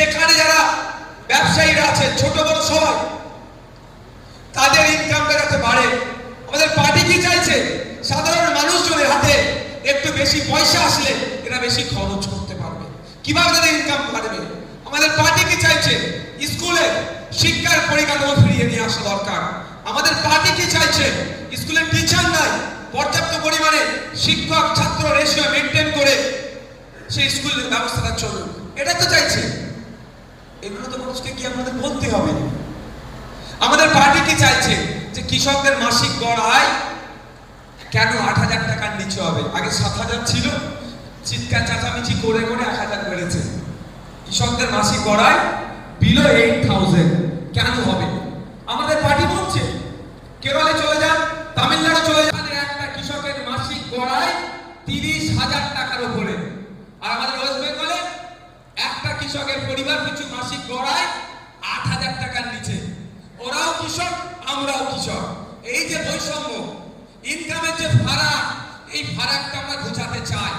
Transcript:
যেখানে যারা ব্যবসায়ীরা আছে ছোট বড় সবাই তাদের ইনকামটা যাতে বাড়ে। আমাদের পার্টি কি চাইছে? সাধারণ মানুষজনের হাতে একটু বেশি পয়সা আসলে এরা বেশি খরচ করতে পারবে। কিভাবে তাদের ইনকাম বাড়বে? আমাদের পার্টি কি চাইছে? স্কুলে শিক্ষার পরিকাঠামো ফিরিয়ে নিয়ে আসা দরকার। আমাদের পার্টি কি চাইছে? স্কুলের টিচার নাই, পর্যাপ্ত পরিমাণে শিক্ষক ছাত্র রেশিও মেনটেন করে সেই স্কুলের ব্যবস্থাটা চলুক, এটা তো চাইছে। এগুলো তো মানুষকে কি আপনাদের বলতে হবে। আমাদের পার্টি কি চাইছে? যে কৃষকদের মাসিক গড় আয় কেন ৮,০০০ টাকার নিচে হবে? আগে ৭,০০০ ছিল, চিৎকার চাচামিচি করে করে ১,০০০ বেড়েছে। কৃষকদের মাসিক গড় আয় বিলো 8,000 কেন হবে? আমাদের পার্টি বলছে কেরলে চলে যান, তামিলনাড়ু চলে যান, একটা কৃষকের মাসিক গড় আয় ৩০,০০০ টাকার উপরে। আর আমাদের ওয়েস্ট বেঙ্গলে একটা কৃষকের পরিবার পিছু মাসিক গড় আয় ৮,০০০ টাকার নিচে। ওরাও কৃষক, আমরাও কৃষক। এই যে বৈষম্য, ইনকামের যে ফারাক, এই ফারাকটা আমরা ঘুচাতে চাই।